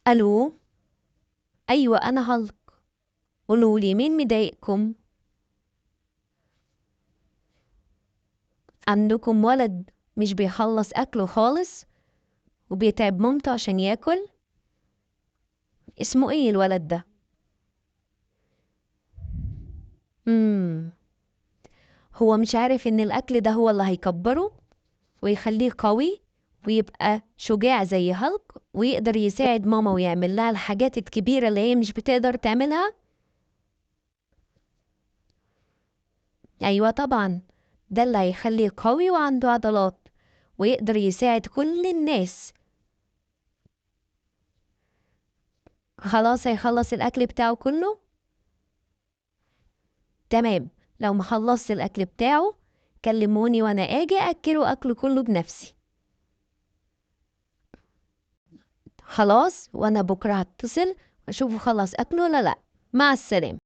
الو. ايوه انا هالك. قولولي مين مضايقكم؟ عندكم ولد مش بيخلص اكله خالص وبيتعب مامته عشان ياكل؟ اسمه ايه الولد ده؟ امم هو مش عارف ان الاكل ده هو اللي هيكبره ويخليه قوي ويبقى شجاع زي هالك ويقدر يساعد ماما ويعمل لها الحاجات الكبيرة اللي هي مش بتقدر تعملها. ايوه طبعا، ده اللي هيخليه قوي وعنده عضلات ويقدر يساعد كل الناس. خلاص هيخلص الاكل بتاعه كله. تمام، لو مخلصت الاكل بتاعه كلموني وانا اجي اكله اكله كله بنفسي. خلاص، وانا بكره هتصل اشوفه خلص اكله ولا لا. مع السلامة.